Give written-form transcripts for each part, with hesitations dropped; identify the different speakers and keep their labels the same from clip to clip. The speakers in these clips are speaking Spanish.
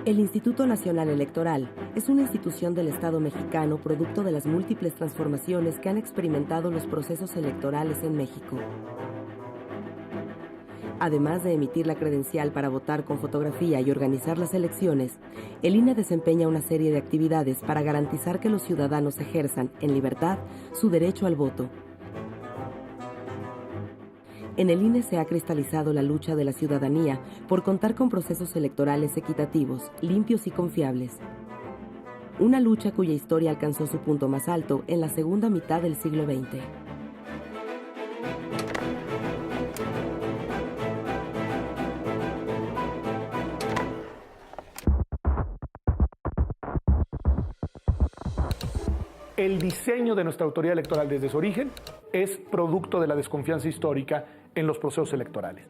Speaker 1: El Instituto Nacional Electoral es una institución del Estado mexicano producto de las múltiples transformaciones que han experimentado los procesos electorales en México. Además de emitir la credencial para votar con fotografía y organizar las elecciones, el INE desempeña una serie de actividades para garantizar que los ciudadanos ejerzan, en libertad, su derecho al voto. En el INE se ha cristalizado la lucha de la ciudadanía por contar con procesos electorales equitativos, limpios y confiables. Una lucha cuya historia alcanzó su punto más alto en la segunda mitad del siglo XX.
Speaker 2: El diseño de nuestra autoridad electoral desde su origen es producto de la desconfianza histórica en los procesos electorales.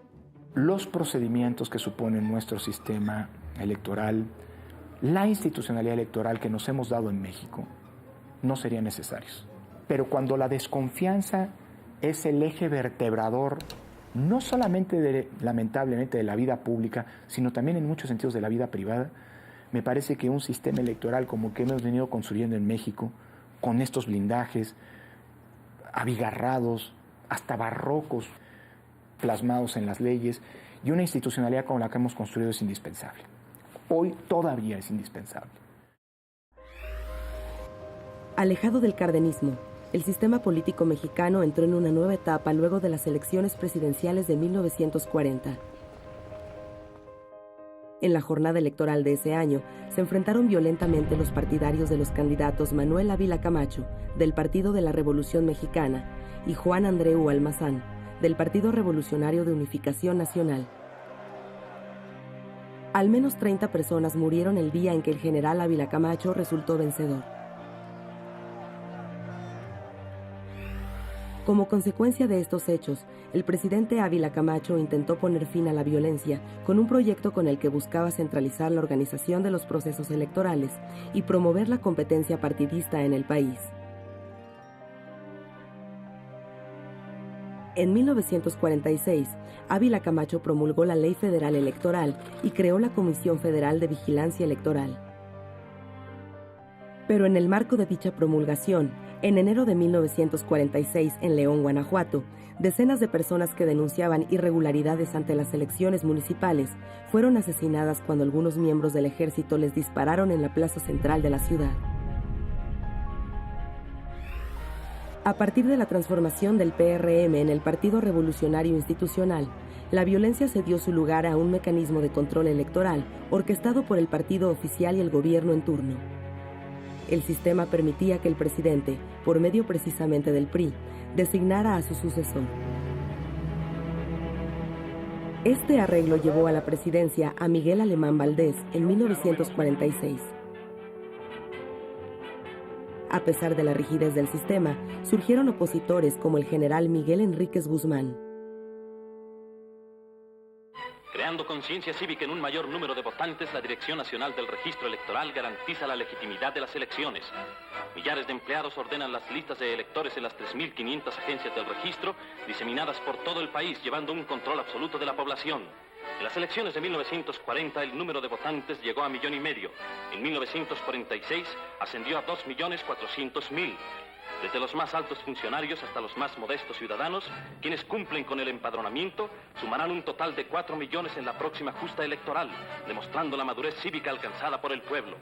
Speaker 3: Los procedimientos que supone nuestro sistema electoral, la institucionalidad electoral que nos hemos dado en México, no serían necesarios. Pero cuando la desconfianza es el eje vertebrador, no solamente lamentablemente de la vida pública, sino también en muchos sentidos de la vida privada, me parece que un sistema electoral como el que hemos venido construyendo en México, con estos blindajes abigarrados, hasta barrocos, plasmados en las leyes, y una institucionalidad como la que hemos construido es indispensable. Hoy todavía es indispensable.
Speaker 1: Alejado del cardenismo, el sistema político mexicano entró en una nueva etapa luego de las elecciones presidenciales de 1940. En la jornada electoral de ese año, se enfrentaron violentamente los partidarios de los candidatos Manuel Ávila Camacho, del Partido de la Revolución Mexicana, y Juan Andreu Almazán, del Partido Revolucionario de Unificación Nacional. Al menos 30 personas murieron el día en que el general Ávila Camacho resultó vencedor. Como consecuencia de estos hechos, el presidente Ávila Camacho intentó poner fin a la violencia con un proyecto con el que buscaba centralizar la organización de los procesos electorales y promover la competencia partidista en el país. En 1946, Ávila Camacho promulgó la Ley Federal Electoral y creó la Comisión Federal de Vigilancia Electoral. Pero en el marco de dicha promulgación, en enero de 1946, en León, Guanajuato, decenas de personas que denunciaban irregularidades ante las elecciones municipales fueron asesinadas cuando algunos miembros del ejército les dispararon en la plaza central de la ciudad. A partir de la transformación del PRM en el Partido Revolucionario Institucional, la violencia cedió su lugar a un mecanismo de control electoral orquestado por el partido oficial y el gobierno en turno. El sistema permitía que el presidente, por medio precisamente del PRI, designara a su sucesor. Este arreglo llevó a la presidencia a Miguel Alemán Valdés en 1946. A pesar de la rigidez del sistema, surgieron opositores como el general Miguel Enríquez Guzmán.
Speaker 4: Creando conciencia cívica en un mayor número de votantes, la Dirección Nacional del Registro Electoral garantiza la legitimidad de las elecciones. Millares de empleados ordenan las listas de electores en las 3.500 agencias del registro, diseminadas por todo el país, llevando un control absoluto de la población. En las elecciones de 1940, el número de votantes llegó a 1,5 millones. En 1946, ascendió a 2.400.000. Desde los más altos funcionarios hasta los más modestos ciudadanos, quienes cumplen con el empadronamiento, sumarán un total de 4 millones en la próxima justa electoral, demostrando la madurez cívica alcanzada por el pueblo.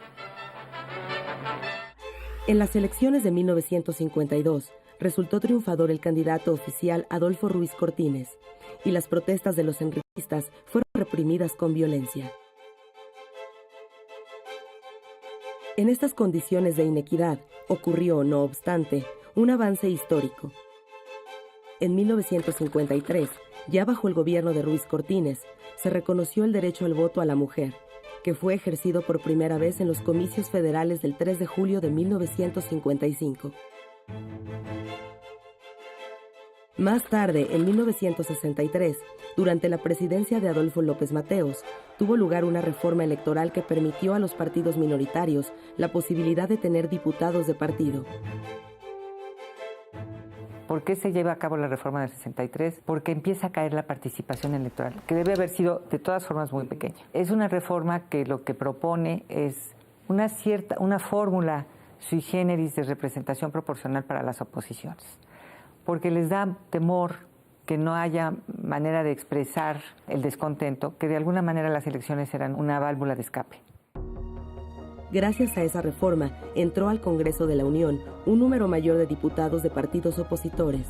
Speaker 1: En las elecciones de 1952, resultó triunfador el candidato oficial Adolfo Ruiz Cortines, y las protestas de los enriquistas fueron reprimidas con violencia. En estas condiciones de inequidad, ocurrió, no obstante, un avance histórico. En 1953, ya bajo el gobierno de Ruiz Cortines, se reconoció el derecho al voto a la mujer, que fue ejercido por primera vez en los comicios federales del 3 de julio de 1955. Más tarde, en 1963, durante la presidencia de Adolfo López Mateos, tuvo lugar una reforma electoral que permitió a los partidos minoritarios la posibilidad de tener diputados de partido.
Speaker 5: ¿Por qué se lleva a cabo la reforma del 63? Porque empieza a caer la participación electoral, que debe haber sido de todas formas muy pequeña. Es una reforma que lo que propone es una fórmula sui generis de representación proporcional para las oposiciones, porque les da temor que no haya manera de expresar el descontento, que de alguna manera las elecciones eran una válvula de escape.
Speaker 1: Gracias a esa reforma, entró al Congreso de la Unión un número mayor de diputados de partidos opositores,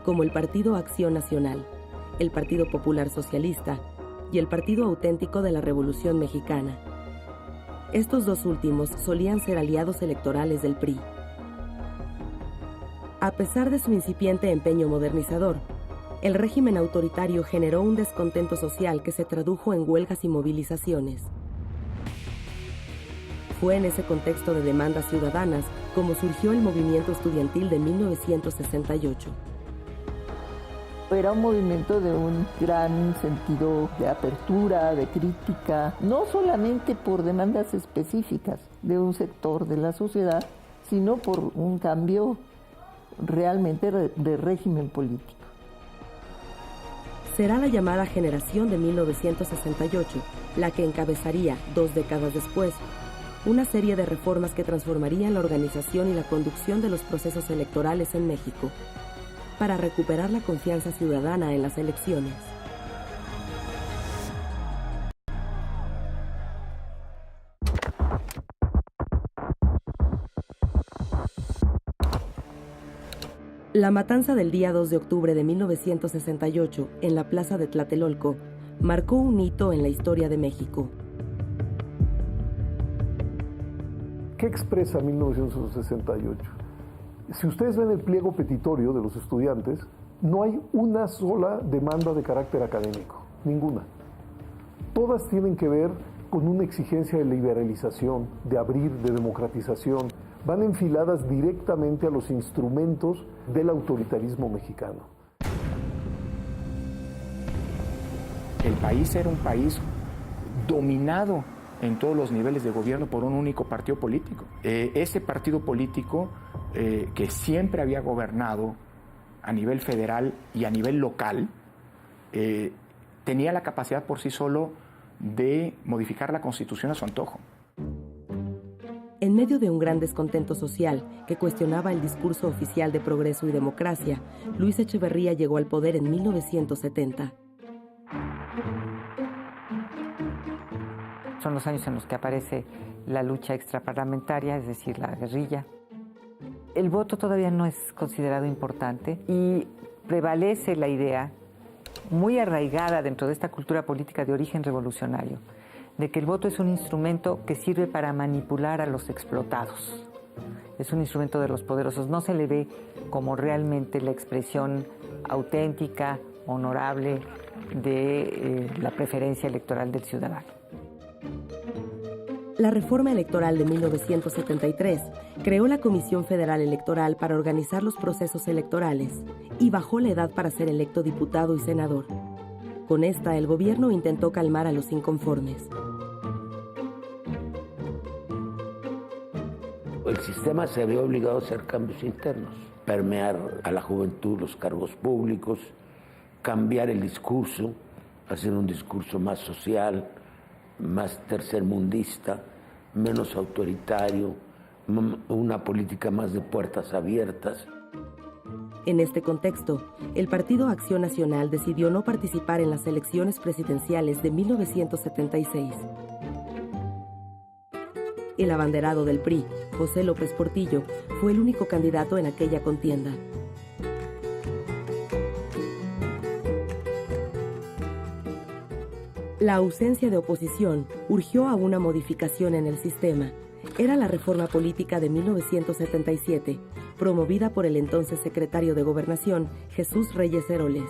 Speaker 1: como el Partido Acción Nacional, el Partido Popular Socialista y el Partido Auténtico de la Revolución Mexicana. Estos dos últimos solían ser aliados electorales del PRI. A pesar de su incipiente empeño modernizador, el régimen autoritario generó un descontento social que se tradujo en huelgas y movilizaciones. Fue en ese contexto de demandas ciudadanas como surgió el movimiento estudiantil de 1968.
Speaker 6: Era un movimiento de un gran sentido de apertura, de crítica, no solamente por demandas específicas de un sector de la sociedad, sino por un cambio realmente de régimen político.
Speaker 1: Será la llamada generación de 1968 la que encabezaría, 2 décadas después, una serie de reformas que transformarían la organización y la conducción de los procesos electorales en México, para recuperar la confianza ciudadana en las elecciones. La matanza del día 2 de octubre de 1968 en la plaza de Tlatelolco marcó un hito en la historia de México.
Speaker 7: ¿Qué expresa 1968? Si ustedes ven el pliego petitorio de los estudiantes, no hay una sola demanda de carácter académico, ninguna. Todas tienen que ver con una exigencia de liberalización, de abrir, de democratización. Van enfiladas directamente a los instrumentos del autoritarismo mexicano.
Speaker 3: El país era un país dominado en todos los niveles de gobierno por un único partido político. Ese partido político que siempre había gobernado a nivel federal y a nivel local, tenía la capacidad por sí solo de modificar la Constitución a su antojo.
Speaker 1: En medio de un gran descontento social que cuestionaba el discurso oficial de progreso y democracia, Luis Echeverría llegó al poder en 1970.
Speaker 5: Son los años en los que aparece la lucha extraparlamentaria, es decir, la guerrilla. El voto todavía no es considerado importante y prevalece la idea, muy arraigada dentro de esta cultura política de origen revolucionario, de que el voto es un instrumento que sirve para manipular a los explotados. Es un instrumento de los poderosos. No se le ve como realmente la expresión auténtica, honorable de la preferencia electoral del ciudadano.
Speaker 1: La reforma electoral de 1973 creó la Comisión Federal Electoral para organizar los procesos electorales y bajó la edad para ser electo diputado y senador. Con esta, el gobierno intentó calmar a los inconformes.
Speaker 8: El sistema se había obligado a hacer cambios internos, permear a la juventud los cargos públicos, cambiar el discurso, hacer un discurso más social, más tercermundista, menos autoritario, una política más de puertas abiertas.
Speaker 1: En este contexto, el Partido Acción Nacional decidió no participar en las elecciones presidenciales de 1976. El abanderado del PRI, José López Portillo, fue el único candidato en aquella contienda. La ausencia de oposición urgió a una modificación en el sistema. Era la reforma política de 1977, promovida por el entonces secretario de Gobernación, Jesús Reyes Heroles.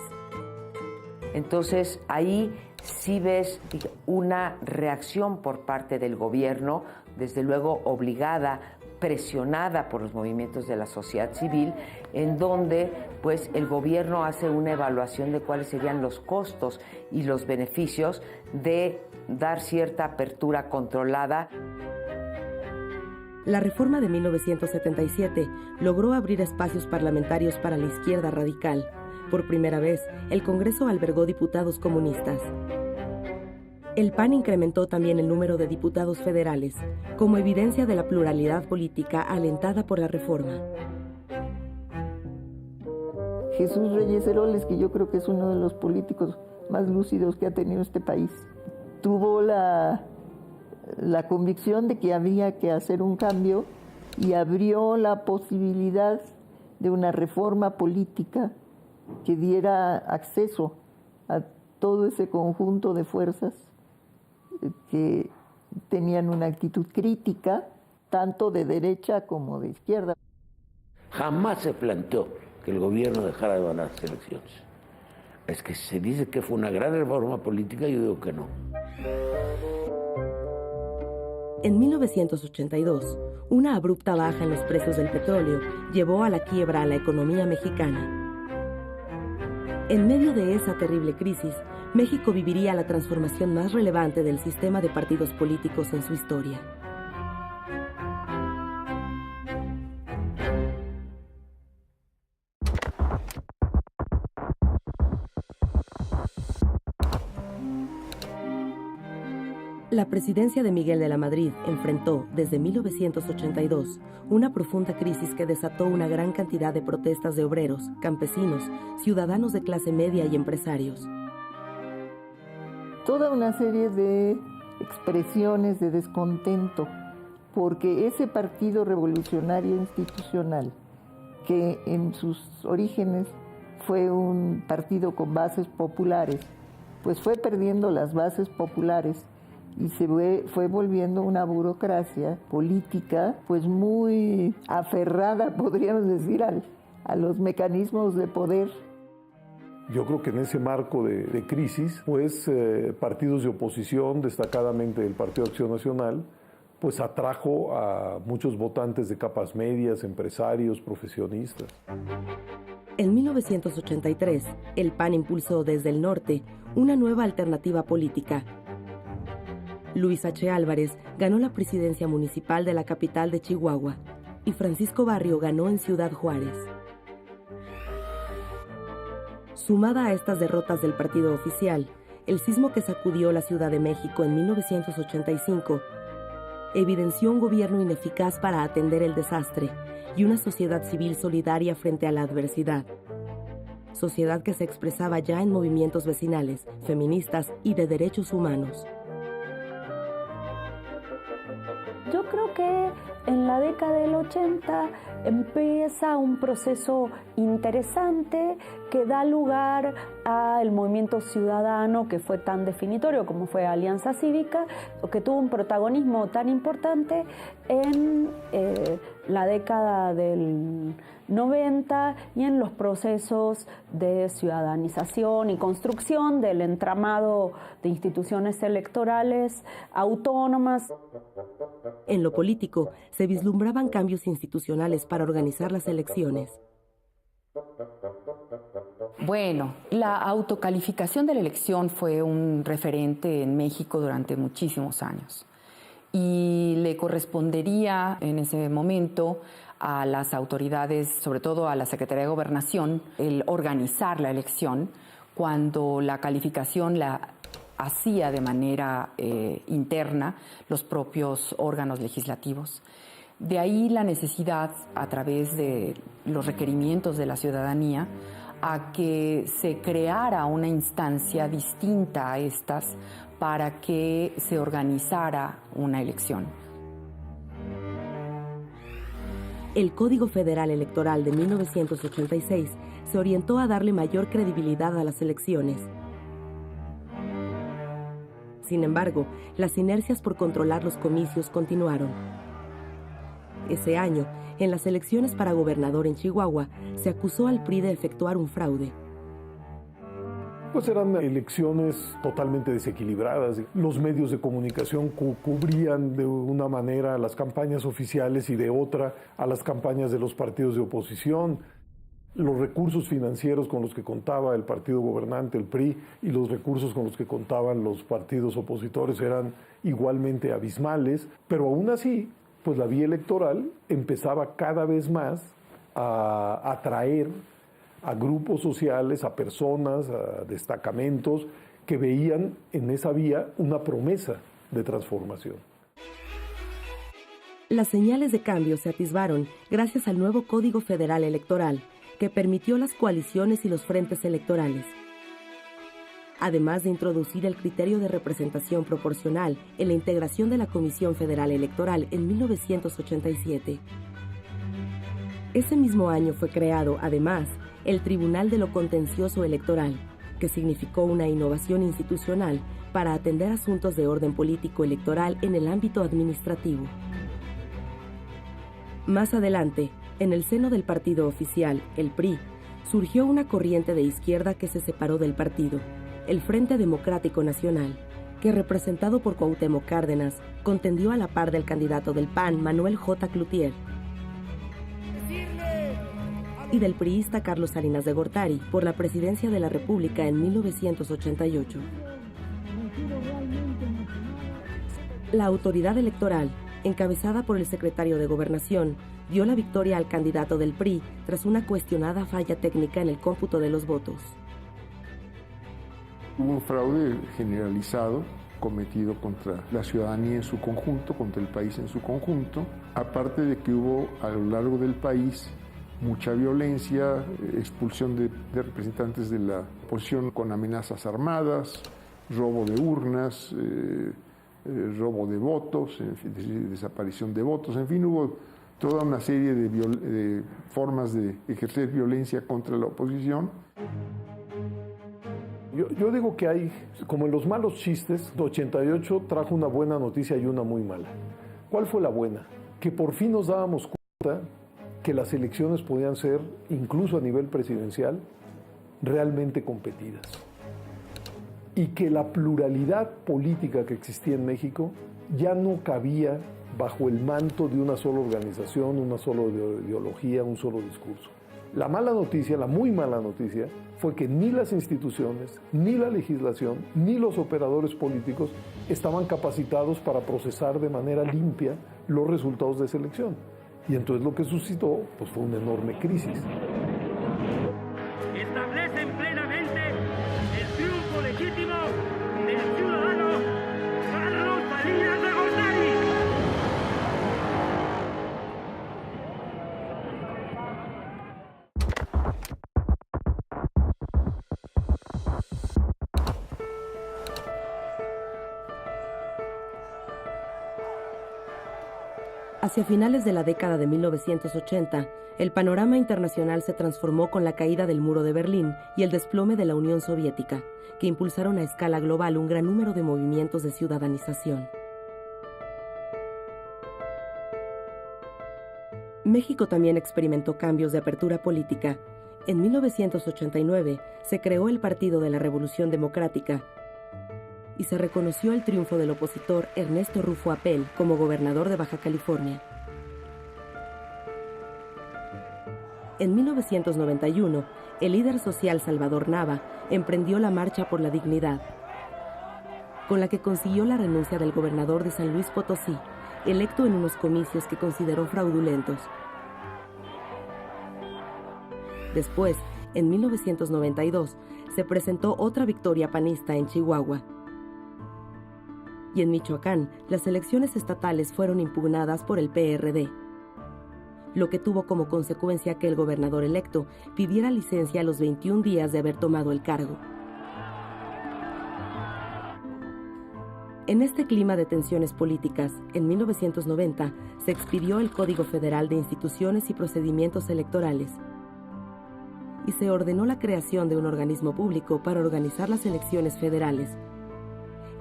Speaker 9: Entonces, ahí sí ves una reacción por parte del gobierno, desde luego obligada, presionada por los movimientos de la sociedad civil, en donde pues el gobierno hace una evaluación de cuáles serían los costos y los beneficios de dar cierta apertura controlada.
Speaker 1: La reforma de 1977 logró abrir espacios parlamentarios para la izquierda radical. Por primera vez, el Congreso albergó diputados comunistas. El PAN incrementó también el número de diputados federales, como evidencia de la pluralidad política alentada por la reforma.
Speaker 6: Jesús Reyes Heroles, que yo creo que es uno de los políticos más lúcidos que ha tenido este país, tuvo la convicción de que había que hacer un cambio y abrió la posibilidad de una reforma política que diera acceso a todo ese conjunto de fuerzas que tenían una actitud crítica, tanto de derecha como de izquierda.
Speaker 8: Jamás se planteó que el gobierno dejara de ganar las elecciones. Es que se dice que fue una gran reforma política, yo digo que no.
Speaker 1: En 1982, una abrupta baja en los precios del petróleo llevó a la quiebra a la economía mexicana. En medio de esa terrible crisis, México viviría la transformación más relevante del sistema de partidos políticos en su historia. La presidencia de Miguel de la Madrid enfrentó, desde 1982, una profunda crisis que desató una gran cantidad de protestas de obreros, campesinos, ciudadanos de clase media y empresarios.
Speaker 6: Toda una serie de expresiones de descontento, porque ese partido revolucionario institucional, que en sus orígenes fue un partido con bases populares, pues fue perdiendo las bases populares y se fue volviendo una burocracia política pues muy aferrada, podríamos decir, a los mecanismos de poder.
Speaker 7: Yo creo que en ese marco de crisis, pues partidos de oposición, destacadamente el Partido Acción Nacional, pues atrajo a muchos votantes de capas medias, empresarios, profesionistas.
Speaker 1: En 1983, el PAN impulsó desde el norte una nueva alternativa política. Luis H. Álvarez ganó la presidencia municipal de la capital de Chihuahua y Francisco Barrio ganó en Ciudad Juárez. Sumada a estas derrotas del partido oficial, el sismo que sacudió la Ciudad de México en 1985 evidenció un gobierno ineficaz para atender el desastre y una sociedad civil solidaria frente a la adversidad. Sociedad que se expresaba ya en movimientos vecinales, feministas y de derechos humanos.
Speaker 10: Yo creo que en la década del 80 empieza un proceso interesante que da lugar al movimiento ciudadano que fue tan definitorio como fue Alianza Cívica, que tuvo un protagonismo tan importante en la década del 90 y en los procesos de ciudadanización y construcción del entramado de instituciones electorales autónomas.
Speaker 1: En lo político, se vislumbraban cambios institucionales para organizar las elecciones.
Speaker 11: Bueno, la autocalificación de la elección fue un referente en México durante muchísimos años y le correspondería en ese momento a las autoridades, sobre todo a la Secretaría de Gobernación, el organizar la elección cuando la calificación la hacía de manera interna los propios órganos legislativos. De ahí la necesidad, a través de los requerimientos de la ciudadanía, a que se creara una instancia distinta a estas para que se organizara una elección.
Speaker 1: El Código Federal Electoral de 1986 se orientó a darle mayor credibilidad a las elecciones. Sin embargo, las inercias por controlar los comicios continuaron. Ese año, en las elecciones para gobernador en Chihuahua, se acusó al PRI de efectuar un fraude.
Speaker 7: Pues eran elecciones totalmente desequilibradas. Los medios de comunicación cubrían de una manera las campañas oficiales y de otra a las campañas de los partidos de oposición. Los recursos financieros con los que contaba el partido gobernante, el PRI, y los recursos con los que contaban los partidos opositores eran igualmente abismales, pero aún así pues la vía electoral empezaba cada vez más a atraer a grupos sociales, a personas, a destacamentos que veían en esa vía una promesa de transformación.
Speaker 1: Las señales de cambio se atisbaron gracias al nuevo Código Federal Electoral, que permitió las coaliciones y los frentes electorales. Además de introducir el criterio de representación proporcional en la integración de la Comisión Federal Electoral en 1987. Ese mismo año fue creado, además, el Tribunal de lo Contencioso Electoral, que significó una innovación institucional para atender asuntos de orden político electoral en el ámbito administrativo. Más adelante, en el seno del partido oficial, el PRI, surgió una corriente de izquierda que se separó del partido, el Frente Democrático Nacional, que representado por Cuauhtémoc Cárdenas, contendió a la par del candidato del PAN, Manuel J. Cloutier, y del priista Carlos Salinas de Gortari por la presidencia de la República en 1988. La autoridad electoral, encabezada por el secretario de Gobernación, dio la victoria al candidato del PRI tras una cuestionada falla técnica en el cómputo de los votos.
Speaker 12: Hubo un fraude generalizado cometido contra la ciudadanía en su conjunto, contra el país en su conjunto, aparte de que hubo a lo largo del país mucha violencia, expulsión de representantes de la oposición con amenazas armadas, robo de urnas, robo de votos, en fin, desaparición de votos, en fin, hubo toda una serie de formas de ejercer violencia contra la oposición.
Speaker 7: Yo digo que hay, como en los malos chistes, 88 trajo una buena noticia y una muy mala. ¿Cuál fue la buena? Que por fin nos dábamos cuenta que las elecciones podían ser, incluso a nivel presidencial, realmente competidas. Y que la pluralidad política que existía en México ya no cabía bajo el manto de una sola organización, una sola ideología, un solo discurso. La mala noticia, la muy mala noticia, fue que ni las instituciones, ni la legislación, ni los operadores políticos estaban capacitados para procesar de manera limpia los resultados de esa elección. Y entonces lo que suscitó pues, fue una enorme crisis.
Speaker 13: Establecen plenamente el triunfo legítimo del ciudadano Carlos Salinas de Gortari.
Speaker 1: Hacia finales de la década de 1980, el panorama internacional se transformó con la caída del muro de Berlín y el desplome de la Unión Soviética, que impulsaron a escala global un gran número de movimientos de ciudadanización. México también experimentó cambios de apertura política. En 1989 se creó el Partido de la Revolución Democrática y se reconoció el triunfo del opositor Ernesto Rufo Apel como gobernador de Baja California. En 1991, el líder social Salvador Nava emprendió la Marcha por la Dignidad, con la que consiguió la renuncia del gobernador de San Luis Potosí, electo en unos comicios que consideró fraudulentos. Después, en 1992, se presentó otra victoria panista en Chihuahua. Y en Michoacán, las elecciones estatales fueron impugnadas por el PRD, lo que tuvo como consecuencia que el gobernador electo pidiera licencia a los 21 días de haber tomado el cargo. En este clima de tensiones políticas, en 1990 se expidió el Código Federal de Instituciones y Procedimientos Electorales y se ordenó la creación de un organismo público para organizar las elecciones federales,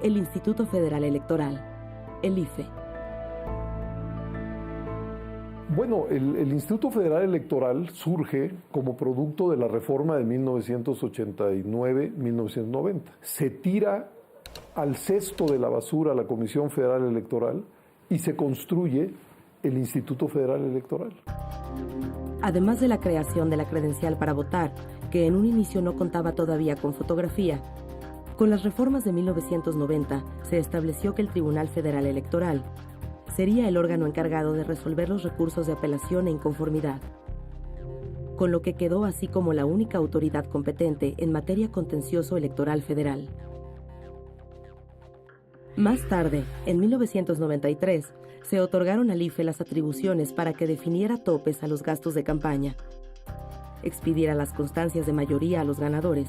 Speaker 1: el Instituto Federal Electoral, el IFE.
Speaker 7: Bueno, el Instituto Federal Electoral surge como producto de la reforma de 1989-1990. Se tira al cesto de la basura la Comisión Federal Electoral y se construye el Instituto Federal Electoral.
Speaker 1: Además de la creación de la credencial para votar, que en un inicio no contaba todavía con fotografía, con las reformas de 1990 se estableció que el Tribunal Federal Electoral sería el órgano encargado de resolver los recursos de apelación e inconformidad, con lo que quedó así como la única autoridad competente en materia contencioso electoral federal. Más tarde, en 1993, se otorgaron al IFE las atribuciones para que definiera topes a los gastos de campaña, expidiera las constancias de mayoría a los ganadores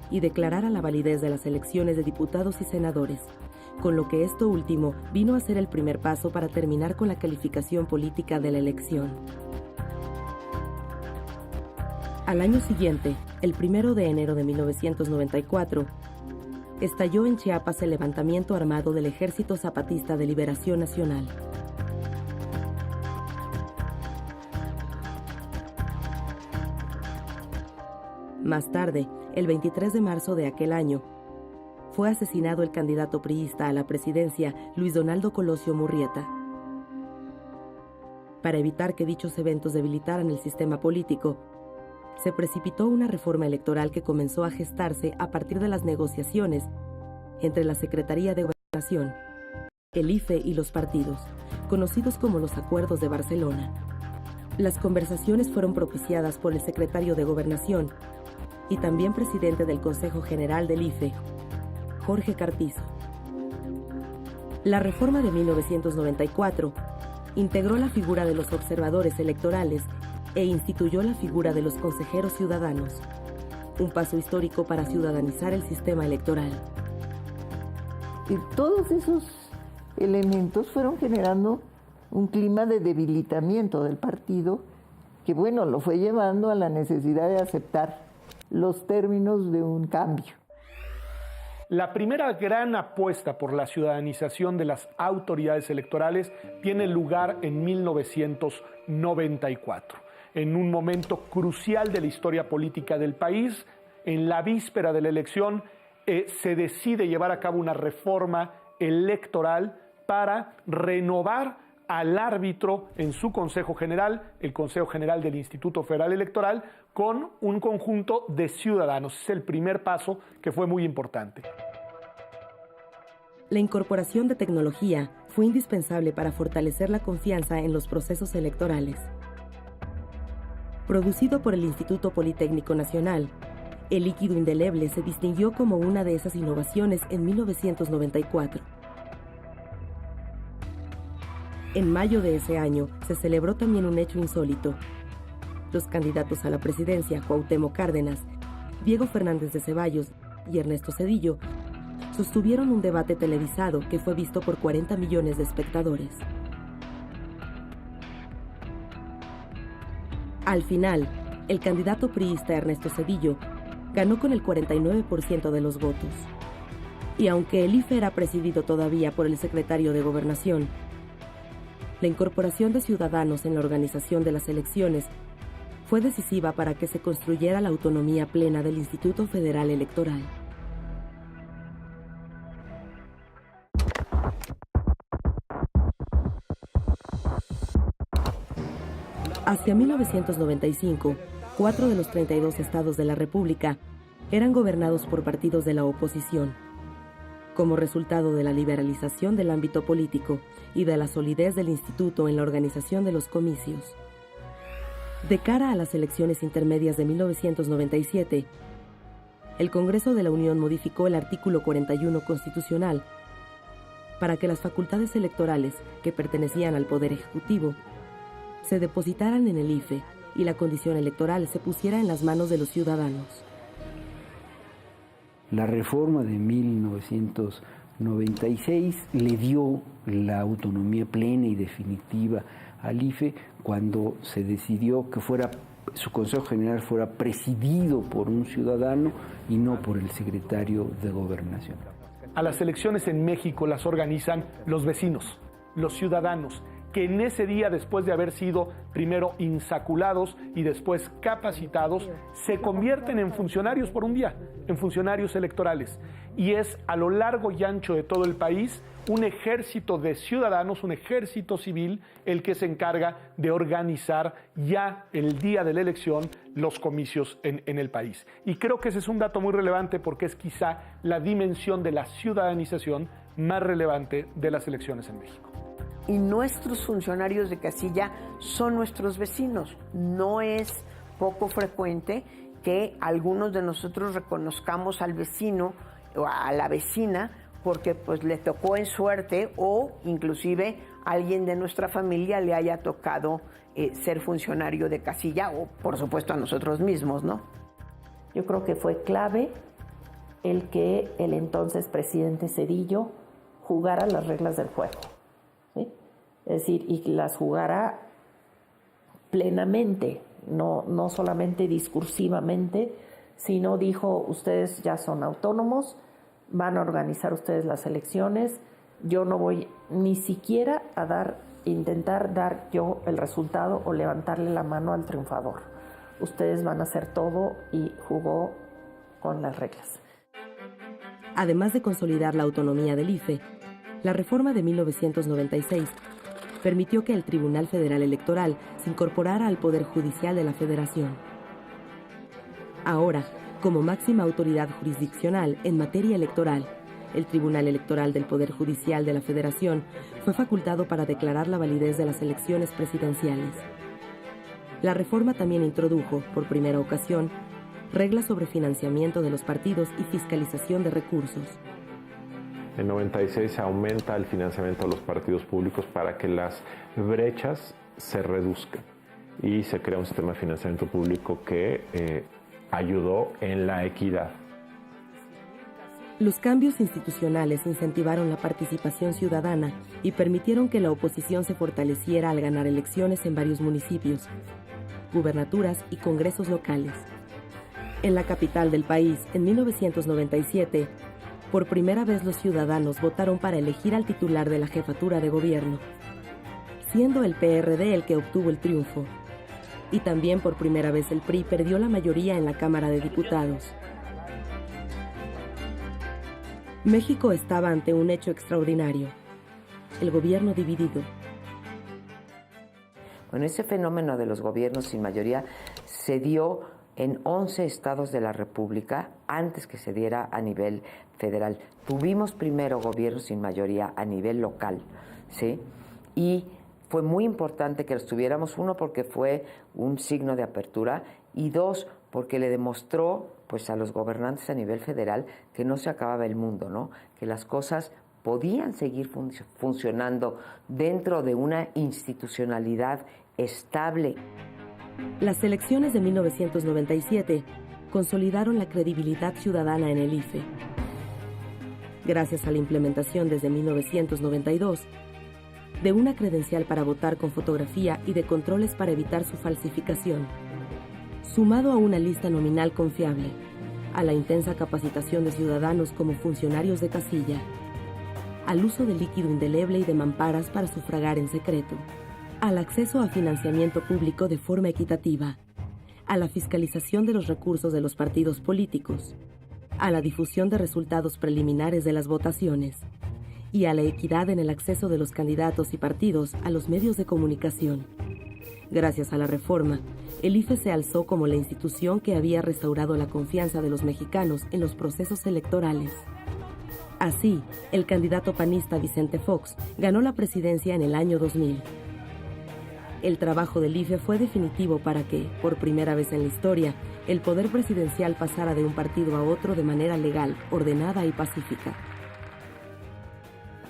Speaker 1: y declarara la validez de las elecciones de diputados y senadores, con lo que esto último vino a ser el primer paso para terminar con la calificación política de la elección. Al año siguiente, el 1 de enero de 1994, estalló en Chiapas el levantamiento armado del Ejército Zapatista de Liberación Nacional. Más tarde, el 23 de marzo de aquel año, fue asesinado el candidato priista a la presidencia, Luis Donaldo Colosio Murrieta. Para evitar que dichos eventos debilitaran el sistema político, se precipitó una reforma electoral que comenzó a gestarse a partir de las negociaciones entre la Secretaría de Gobernación, el IFE y los partidos, conocidos como los Acuerdos de Barcelona. Las conversaciones fueron propiciadas por el secretario de Gobernación y también presidente del Consejo General del IFE, Jorge Carpizo. La reforma de 1994 integró la figura de los observadores electorales e instituyó la figura de los consejeros ciudadanos, un paso histórico para ciudadanizar el sistema electoral.
Speaker 6: Y todos esos elementos fueron generando un clima de debilitamiento del partido que, bueno, lo fue llevando a la necesidad de aceptar los términos de un cambio.
Speaker 2: La primera gran apuesta por la ciudadanización de las autoridades electorales tiene lugar en 1994, en un momento crucial de la historia política del país. En la víspera de la elección se decide llevar a cabo una reforma electoral para renovar al árbitro en su Consejo General, el Consejo General del Instituto Federal Electoral, con un conjunto de ciudadanos. Es el primer paso que fue muy importante.
Speaker 1: La incorporación de tecnología fue indispensable para fortalecer la confianza en los procesos electorales. Producido por el Instituto Politécnico Nacional, el líquido indeleble se distinguió como una de esas innovaciones en 1994. En mayo de ese año se celebró también un hecho insólito. Los candidatos a la presidencia, Cuauhtémoc Cárdenas, Diego Fernández de Ceballos y Ernesto Zedillo, sostuvieron un debate televisado que fue visto por 40 millones de espectadores. Al final, el candidato priista Ernesto Zedillo ganó con el 49% de los votos. Y aunque el IFE era presidido todavía por el secretario de Gobernación, la incorporación de ciudadanos en la organización de las elecciones fue decisiva para que se construyera la autonomía plena del Instituto Federal Electoral. Hacia 1995, 4 de los 32 estados de la República eran gobernados por partidos de la oposición. Como resultado de la liberalización del ámbito político y de la solidez del instituto en la organización de los comicios. De cara a las elecciones intermedias de 1997, el Congreso de la Unión modificó el artículo 41 constitucional para que las facultades electorales que pertenecían al Poder Ejecutivo se depositaran en el IFE y la condición electoral se pusiera en las manos de los ciudadanos.
Speaker 14: La reforma de 1996 le dio la autonomía plena y definitiva al IFE cuando se decidió que su Consejo General fuera presidido por un ciudadano y no por el secretario de Gobernación.
Speaker 2: A las elecciones en México las organizan los vecinos, los ciudadanos, que en ese día, después de haber sido primero insaculados y después capacitados, se convierten en funcionarios por un día, en funcionarios electorales. Y es a lo largo y ancho de todo el país un ejército de ciudadanos, un ejército civil, el que se encarga de organizar ya el día de la elección los comicios en el país. Y creo que ese es un dato muy relevante porque es quizá la dimensión de la ciudadanización más relevante de las elecciones en México.
Speaker 15: y nuestros funcionarios de casilla son nuestros vecinos. No es poco frecuente que algunos de nosotros reconozcamos al vecino o a la vecina porque pues le tocó en suerte o inclusive alguien de nuestra familia le haya tocado ser funcionario de casilla o por supuesto a nosotros mismos, ¿no?
Speaker 16: Yo creo que fue clave el que el entonces presidente Zedillo jugara las reglas del juego, ¿sí? Es decir, y las jugara plenamente, no solamente discursivamente, sino dijo, ustedes ya son autónomos, van a organizar ustedes las elecciones, yo no voy ni siquiera a intentar dar yo el resultado o levantarle la mano al triunfador. Ustedes van a hacer todo y jugó con las reglas.
Speaker 1: Además de consolidar la autonomía del IFE, la reforma de 1996 permitió que el Tribunal Federal Electoral se incorporara al Poder Judicial de la Federación. Ahora, como máxima autoridad jurisdiccional en materia electoral, el Tribunal Electoral del Poder Judicial de la Federación fue facultado para declarar la validez de las elecciones presidenciales. La reforma también introdujo, por primera ocasión, reglas sobre financiamiento de los partidos y fiscalización de recursos.
Speaker 17: En 96 se aumenta el financiamiento de los partidos públicos para que las brechas se reduzcan y se crea un sistema de financiamiento público que ayudó en la equidad.
Speaker 1: Los cambios institucionales incentivaron la participación ciudadana y permitieron que la oposición se fortaleciera al ganar elecciones en varios municipios, gubernaturas y congresos locales. En la capital del país, en 1997, por primera vez los ciudadanos votaron para elegir al titular de la jefatura de gobierno, siendo el PRD el que obtuvo el triunfo. Y también por primera vez el PRI perdió la mayoría en la Cámara de Diputados. México estaba ante un hecho extraordinario: el gobierno dividido.
Speaker 9: Bueno, ese fenómeno de los gobiernos sin mayoría se dio en 11 estados de la República antes que se diera a nivel federal. Tuvimos primero gobiernos sin mayoría a nivel local, ¿sí? Y fue muy importante que los tuviéramos, uno, porque fue un signo de apertura, y dos, porque le demostró pues a los gobernantes a nivel federal que no se acababa el mundo, ¿no? Que las cosas podían seguir funcionando dentro de una institucionalidad estable.
Speaker 1: Las elecciones de 1997 consolidaron la credibilidad ciudadana en el IFE. Gracias a la implementación desde 1992 de una credencial para votar con fotografía y de controles para evitar su falsificación, sumado a una lista nominal confiable, a la intensa capacitación de ciudadanos como funcionarios de casilla, al uso de líquido indeleble y de mamparas para sufragar en secreto, al acceso a financiamiento público de forma equitativa, a la fiscalización de los recursos de los partidos políticos, a la difusión de resultados preliminares de las votaciones y a la equidad en el acceso de los candidatos y partidos a los medios de comunicación. Gracias a la reforma, el IFE se alzó como la institución que había restaurado la confianza de los mexicanos en los procesos electorales. Así, el candidato panista Vicente Fox ganó la presidencia en el año 2000. El trabajo del IFE fue definitivo para que, por primera vez en la historia, el poder presidencial pasara de un partido a otro de manera legal, ordenada y pacífica.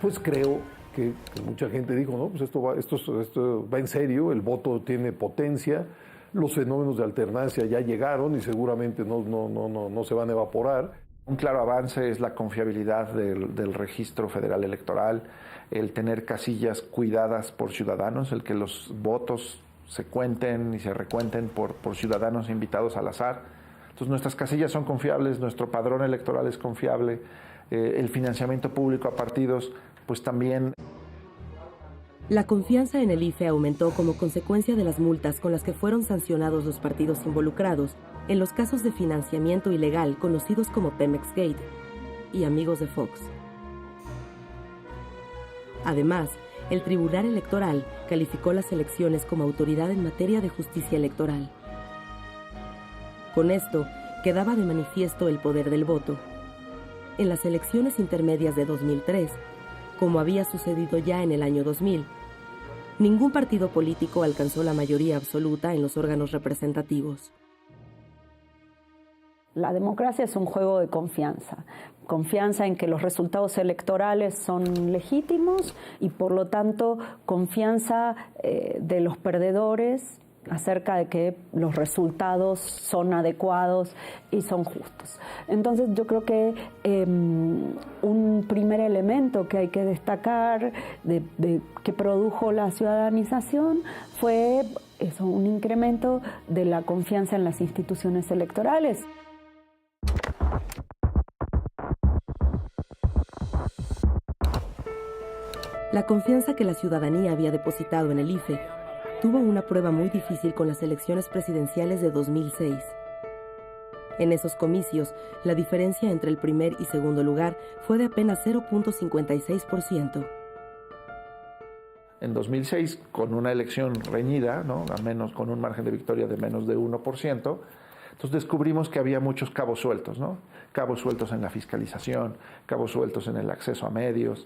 Speaker 7: Pues creo que mucha gente dijo, no, pues esto va en serio, el voto tiene potencia, los fenómenos de alternancia ya llegaron y seguramente no se van a evaporar.
Speaker 3: Un claro avance es la confiabilidad del Registro Federal Electoral, el tener casillas cuidadas por ciudadanos, el que los votos se cuenten y se recuenten por ciudadanos invitados al azar. Entonces nuestras casillas son confiables, nuestro padrón electoral es confiable, el financiamiento público a partidos, pues también.
Speaker 1: La confianza en el IFE aumentó como consecuencia de las multas con las que fueron sancionados los partidos involucrados en los casos de financiamiento ilegal conocidos como Pemex Gate y Amigos de Fox. Además, el Tribunal Electoral calificó las elecciones como autoridad en materia de justicia electoral. Con esto, quedaba de manifiesto el poder del voto. En las elecciones intermedias de 2003, como había sucedido ya en el año 2000, ningún partido político alcanzó la mayoría absoluta en los órganos representativos.
Speaker 10: La democracia es un juego de confianza. Confianza en que los resultados electorales son legítimos y, por lo tanto, confianza de los perdedores acerca de que los resultados son adecuados y son justos. Entonces, yo creo que un primer elemento que hay que destacar que produjo la ciudadanización fue un incremento de la confianza en las instituciones electorales.
Speaker 1: La confianza que la ciudadanía había depositado en el IFE tuvo una prueba muy difícil con las elecciones presidenciales de 2006. En esos comicios, la diferencia entre el primer y segundo lugar fue de apenas 0.56%.
Speaker 18: En 2006, con una elección reñida, ¿no? Con un margen de victoria de menos de 1%, entonces descubrimos que había muchos cabos sueltos, ¿no? Cabos sueltos en la fiscalización, cabos sueltos en el acceso a medios,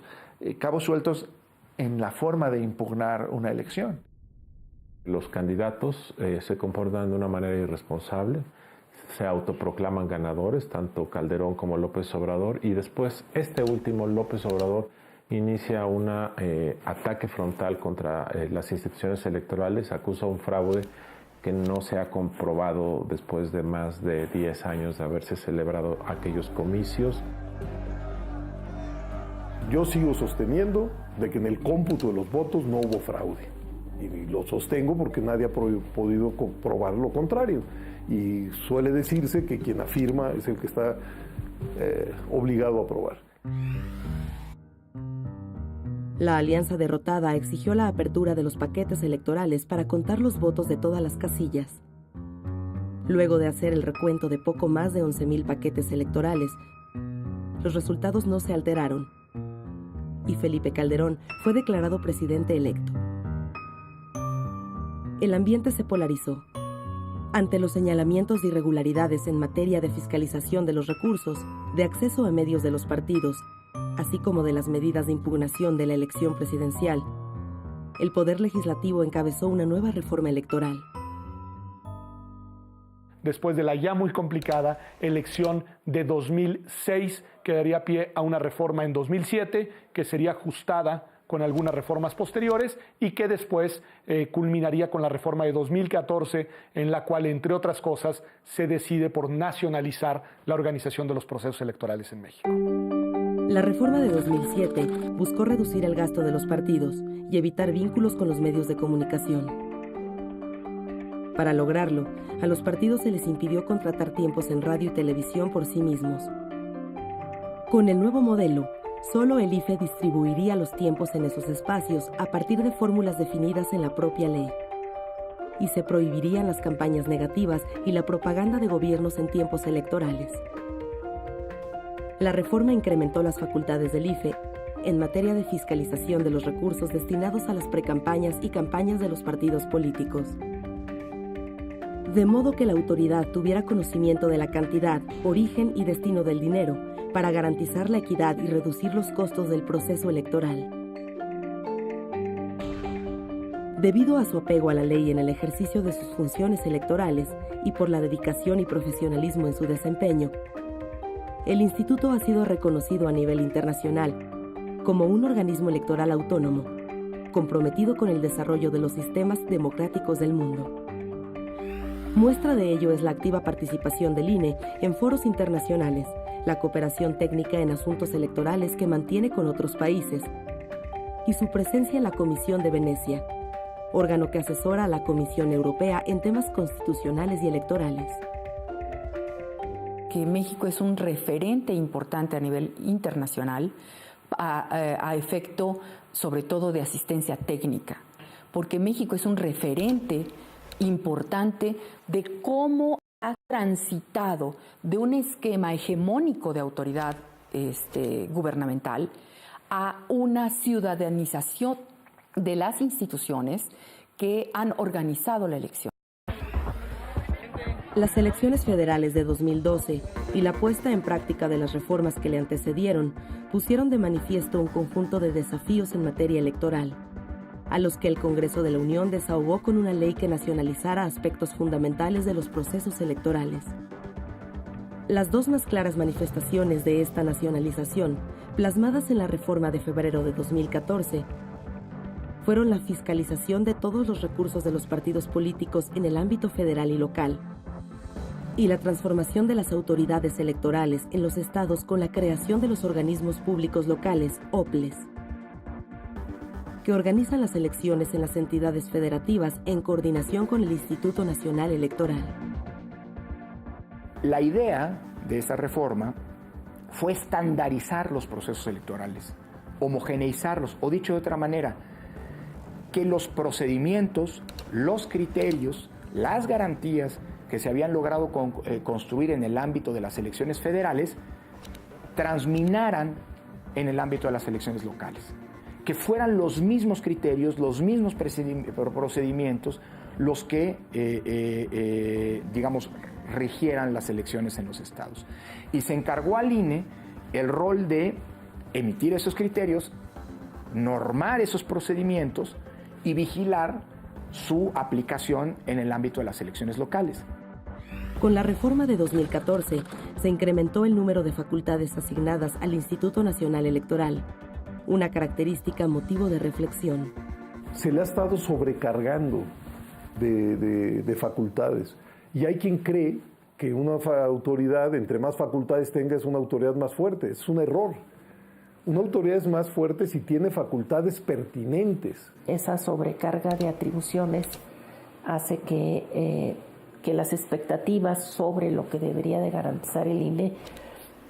Speaker 18: cabos sueltos en la forma de impugnar una elección.
Speaker 17: Los candidatos se comportan de una manera irresponsable, se autoproclaman ganadores, tanto Calderón como López Obrador, y después este último, López Obrador, inicia un ataque frontal contra las instituciones electorales, acusa un fraude que no se ha comprobado después de más de 10 años de haberse celebrado aquellos comicios.
Speaker 7: Yo sigo sosteniendo de que en el cómputo de los votos no hubo fraude. Y lo sostengo porque nadie ha podido comprobar lo contrario. Y suele decirse que quien afirma es el que está obligado a probar.
Speaker 1: La alianza derrotada exigió la apertura de los paquetes electorales para contar los votos de todas las casillas. Luego de hacer el recuento de poco más de 11,000 paquetes electorales, los resultados no se alteraron y Felipe Calderón fue declarado presidente electo. El ambiente se polarizó. Ante los señalamientos de irregularidades en materia de fiscalización de los recursos, de acceso a medios de los partidos, así como de las medidas de impugnación de la elección presidencial, el Poder Legislativo encabezó una nueva reforma electoral.
Speaker 2: Después de la ya muy complicada elección de 2006, que daría pie a una reforma en 2007, que sería ajustada con algunas reformas posteriores y que después culminaría con la reforma de 2014, en la cual, entre otras cosas, se decide por nacionalizar la organización de los procesos electorales en México.
Speaker 1: La reforma de 2007 buscó reducir el gasto de los partidos y evitar vínculos con los medios de comunicación. Para lograrlo, a los partidos se les impidió contratar tiempos en radio y televisión por sí mismos. Con el nuevo modelo, solo el IFE distribuiría los tiempos en esos espacios a partir de fórmulas definidas en la propia ley. Y se prohibirían las campañas negativas y la propaganda de gobiernos en tiempos electorales. La reforma incrementó las facultades del IFE en materia de fiscalización de los recursos destinados a las precampañas y campañas de los partidos políticos. De modo que la autoridad tuviera conocimiento de la cantidad, origen y destino del dinero para garantizar la equidad y reducir los costos del proceso electoral. Debido a su apego a la ley en el ejercicio de sus funciones electorales y por la dedicación y profesionalismo en su desempeño, el Instituto ha sido reconocido a nivel internacional como un organismo electoral autónomo, comprometido con el desarrollo de los sistemas democráticos del mundo. Muestra de ello es la activa participación del INE en foros internacionales, la cooperación técnica en asuntos electorales que mantiene con otros países, y su presencia en la Comisión de Venecia, órgano que asesora a la Comisión Europea en temas constitucionales y electorales.
Speaker 11: Que México es un referente importante a nivel internacional a efecto sobre todo de asistencia técnica, porque México es un referente importante de cómo ha transitado de un esquema hegemónico de autoridad gubernamental a una ciudadanización de las instituciones que han organizado la elección.
Speaker 1: Las elecciones federales de 2012 y la puesta en práctica de las reformas que le antecedieron pusieron de manifiesto un conjunto de desafíos en materia electoral. a los que el Congreso de la Unión desahogó con una ley que nacionalizara aspectos fundamentales de los procesos electorales. Las dos más claras manifestaciones de esta nacionalización, plasmadas en la reforma de febrero de 2014, fueron la fiscalización de todos los recursos de los partidos políticos en el ámbito federal y local, y la transformación de las autoridades electorales en los estados con la creación de los organismos públicos locales, OPLES, que organizan las elecciones en las entidades federativas en coordinación con el Instituto Nacional Electoral.
Speaker 3: La idea de esta reforma fue estandarizar los procesos electorales, homogeneizarlos, o dicho de otra manera, que los procedimientos, los criterios, las garantías que se habían logrado construir en el ámbito de las elecciones federales transminaran en el ámbito de las elecciones locales. Que fueran los mismos criterios, los mismos procedimientos los que, rigieran las elecciones en los estados. Y se encargó al INE el rol de emitir esos criterios, normar esos procedimientos y vigilar su aplicación en el ámbito de las elecciones locales.
Speaker 1: Con la reforma de 2014, se incrementó el número de facultades asignadas al Instituto Nacional Electoral, una característica motivo de reflexión.
Speaker 7: Se le ha estado sobrecargando de facultades. Y hay quien cree que una autoridad, entre más facultades tenga, es una autoridad más fuerte. Es un error. Una autoridad es más fuerte si tiene facultades pertinentes.
Speaker 16: Esa sobrecarga de atribuciones hace que las expectativas sobre lo que debería de garantizar el INE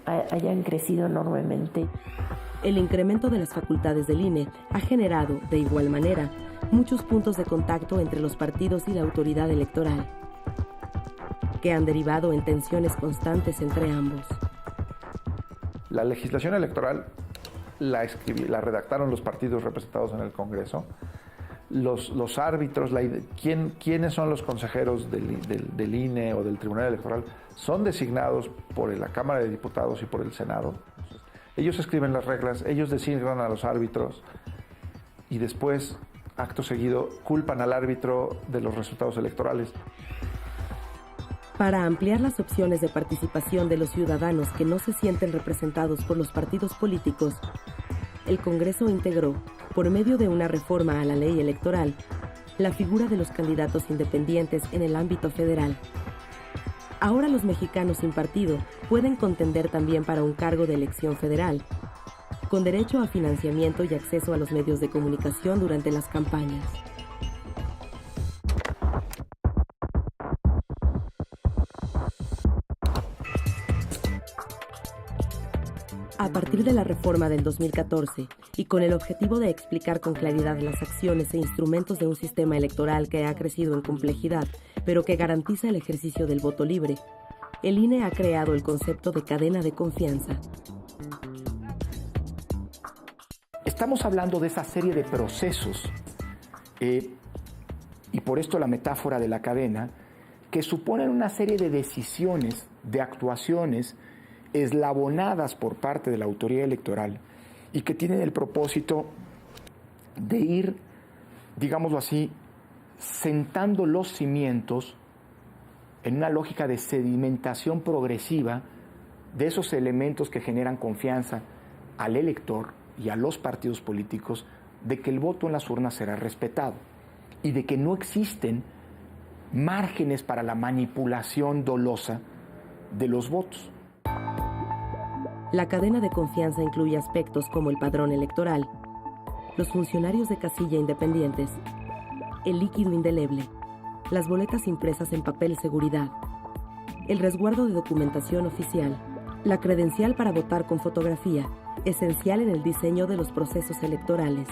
Speaker 16: hayan crecido enormemente.
Speaker 1: El incremento de las facultades del INE ha generado, de igual manera, muchos puntos de contacto entre los partidos y la autoridad electoral, que han derivado en tensiones constantes entre ambos.
Speaker 18: La legislación electoral la redactaron los partidos representados en el Congreso. Los árbitros, quiénes son los consejeros del INE o del Tribunal Electoral, son designados por la Cámara de Diputados y por el Senado. Ellos escriben las reglas, ellos designan a los árbitros y después, acto seguido, culpan al árbitro de los resultados electorales.
Speaker 1: Para ampliar las opciones de participación de los ciudadanos que no se sienten representados por los partidos políticos, el Congreso integró, por medio de una reforma a la ley electoral, la figura de los candidatos independientes en el ámbito federal. Ahora los mexicanos sin partido pueden contender también para un cargo de elección federal, con derecho a financiamiento y acceso a los medios de comunicación durante las campañas. A partir de la reforma del 2014 y con el objetivo de explicar con claridad las acciones e instrumentos de un sistema electoral que ha crecido en complejidad, pero que garantiza el ejercicio del voto libre, el INE ha creado el concepto de cadena de confianza.
Speaker 3: Estamos hablando de esa serie de procesos, y por esto la metáfora de la cadena, que suponen una serie de decisiones, de actuaciones, eslabonadas por parte de la autoridad electoral y que tienen el propósito de ir, digámoslo así, sentando los cimientos en una lógica de sedimentación progresiva de esos elementos que generan confianza al elector y a los partidos políticos de que el voto en las urnas será respetado y de que no existen márgenes para la manipulación dolosa de los votos.
Speaker 1: La cadena de confianza incluye aspectos como el padrón electoral, los funcionarios de casilla independientes, el líquido indeleble, las boletas impresas en papel seguridad, el resguardo de documentación oficial, la credencial para votar con fotografía, esencial en el diseño de los procesos electorales,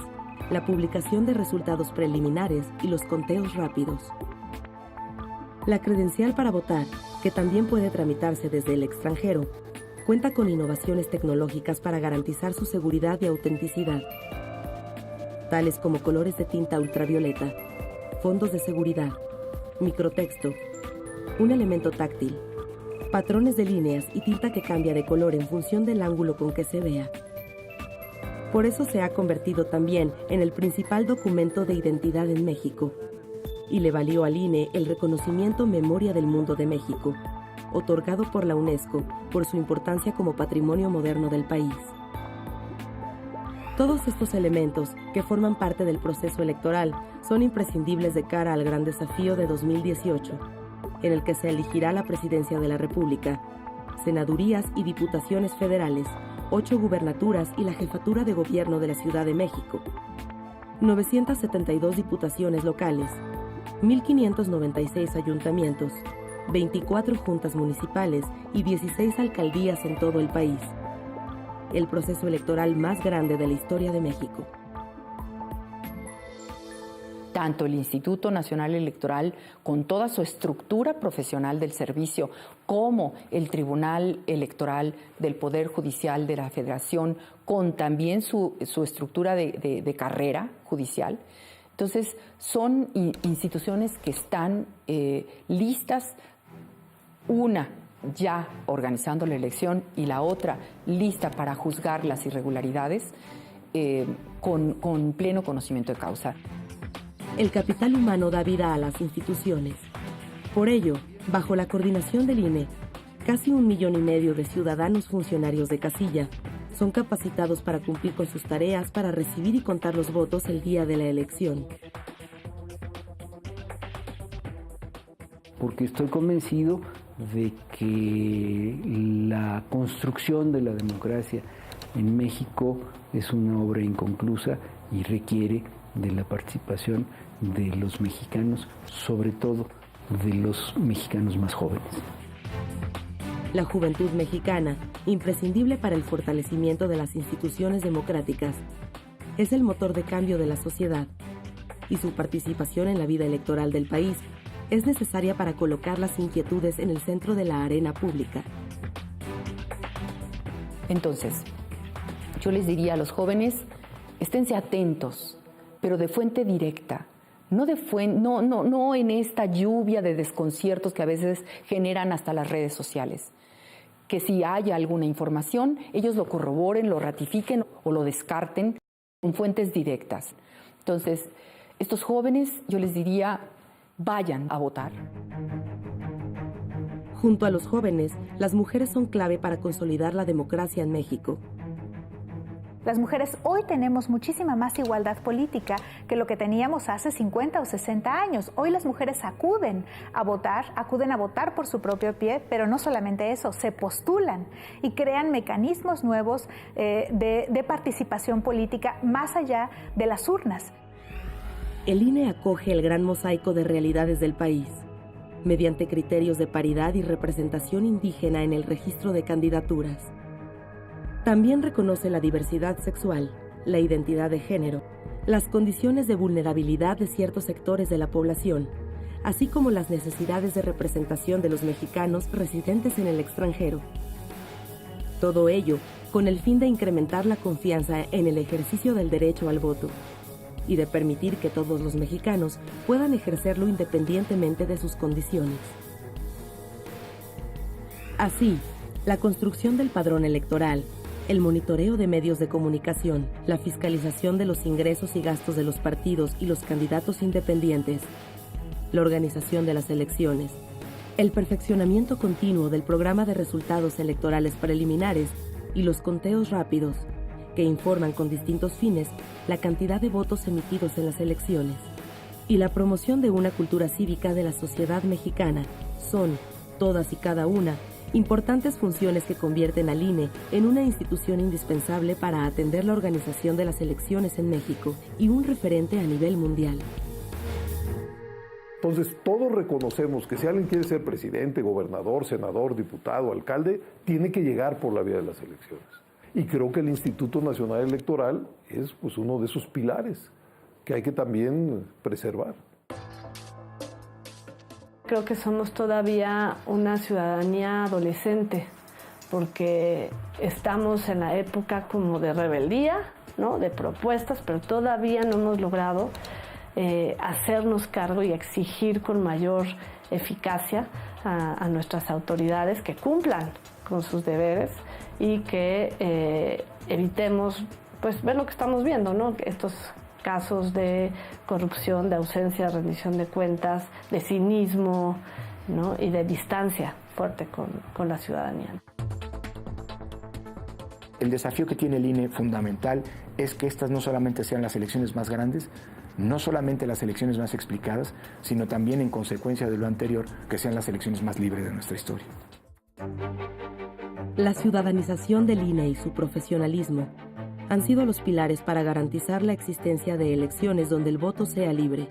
Speaker 1: la publicación de resultados preliminares y los conteos rápidos. La credencial para votar, que también puede tramitarse desde el extranjero, cuenta con innovaciones tecnológicas para garantizar su seguridad y autenticidad, tales como colores de tinta ultravioleta, fondos de seguridad, microtexto, un elemento táctil, patrones de líneas y tinta que cambia de color en función del ángulo con que se vea. Por eso se ha convertido también en el principal documento de identidad en México. Y le valió al INE el reconocimiento Memoria del Mundo de México, otorgado por la UNESCO por su importancia como patrimonio moderno del país. Todos estos elementos, que forman parte del proceso electoral, son imprescindibles de cara al gran desafío de 2018, en el que se elegirá la presidencia de la República, senadurías y diputaciones federales, 8 gubernaturas y la jefatura de gobierno de la Ciudad de México, 972 diputaciones locales, 1.596 ayuntamientos, 24 juntas municipales y 16 alcaldías en todo el país. El proceso electoral más grande de la historia de México.
Speaker 11: Tanto el Instituto Nacional Electoral, con toda su estructura profesional del servicio, como el Tribunal Electoral del Poder Judicial de la Federación, con también su estructura de carrera judicial. Entonces, son instituciones que están listas, una ya organizando la elección y la otra lista para juzgar las irregularidades con pleno conocimiento de causa.
Speaker 1: El capital humano da vida a las instituciones. Por ello, bajo la coordinación del INE, casi 1,5 millones de ciudadanos funcionarios de casilla son capacitados para cumplir con sus tareas para recibir y contar los votos el día de la elección.
Speaker 14: Porque estoy convencido de que la construcción de la democracia en México es una obra inconclusa y requiere de la participación de los mexicanos, sobre todo de los mexicanos más jóvenes.
Speaker 1: La juventud mexicana, imprescindible para el fortalecimiento de las instituciones democráticas, es el motor de cambio de la sociedad, y su participación en la vida electoral del país es necesaria para colocar las inquietudes en el centro de la arena pública.
Speaker 11: Entonces, yo les diría a los jóvenes, esténse atentos, pero de fuente directa, no en esta lluvia de desconciertos que a veces generan hasta las redes sociales. Que si haya alguna información, ellos lo corroboren, lo ratifiquen o lo descarten con fuentes directas. Entonces, estos jóvenes, yo les diría, vayan a votar.
Speaker 1: Junto a los jóvenes, las mujeres son clave para consolidar la democracia en México.
Speaker 19: Las mujeres hoy tenemos muchísima más igualdad política que lo que teníamos hace 50 o 60 años. Hoy las mujeres acuden a votar por su propio pie, pero no solamente eso, se postulan y crean mecanismos nuevos de participación política más allá de las urnas.
Speaker 1: El INE acoge el gran mosaico de realidades del país, mediante criterios de paridad y representación indígena en el registro de candidaturas. También reconoce la diversidad sexual, la identidad de género, las condiciones de vulnerabilidad de ciertos sectores de la población, así como las necesidades de representación de los mexicanos residentes en el extranjero. Todo ello con el fin de incrementar la confianza en el ejercicio del derecho al voto y de permitir que todos los mexicanos puedan ejercerlo independientemente de sus condiciones. Así, la construcción del padrón electoral, el monitoreo de medios de comunicación, la fiscalización de los ingresos y gastos de los partidos y los candidatos independientes, la organización de las elecciones, el perfeccionamiento continuo del programa de resultados electorales preliminares y los conteos rápidos, que informan con distintos fines la cantidad de votos emitidos en las elecciones, y la promoción de una cultura cívica de la sociedad mexicana son, todas y cada una, importantes funciones que convierten al INE en una institución indispensable para atender la organización de las elecciones en México y un referente a nivel mundial.
Speaker 7: Entonces, todos reconocemos que si alguien quiere ser presidente, gobernador, senador, diputado, alcalde, tiene que llegar por la vía de las elecciones. Y creo que el Instituto Nacional Electoral es uno de esos pilares que hay que también preservar.
Speaker 20: Creo que somos todavía una ciudadanía adolescente, porque estamos en la época como de rebeldía, ¿no? De propuestas, pero todavía no hemos logrado hacernos cargo y exigir con mayor eficacia a nuestras autoridades que cumplan con sus deberes y que evitemos pues ver lo que estamos viendo, ¿no? Estos casos de corrupción, de ausencia, de rendición de cuentas, de cinismo, ¿no? Y de distancia fuerte con la ciudadanía.
Speaker 3: El desafío que tiene el INE fundamental es que estas no solamente sean las elecciones más grandes, no solamente las elecciones más explicadas, sino también en consecuencia de lo anterior, que sean las elecciones más libres de nuestra historia.
Speaker 1: La ciudadanización del INE y su profesionalismo han sido los pilares para garantizar la existencia de elecciones donde el voto sea libre.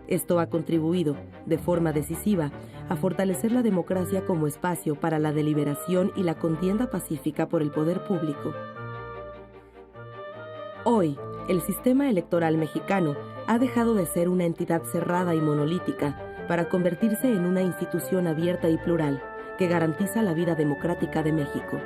Speaker 1: Esto ha contribuido, de forma decisiva, a fortalecer la democracia como espacio para la deliberación y la contienda pacífica por el poder público. Hoy, el sistema electoral mexicano ha dejado de ser una entidad cerrada y monolítica para convertirse en una institución abierta y plural que garantiza la vida democrática de México.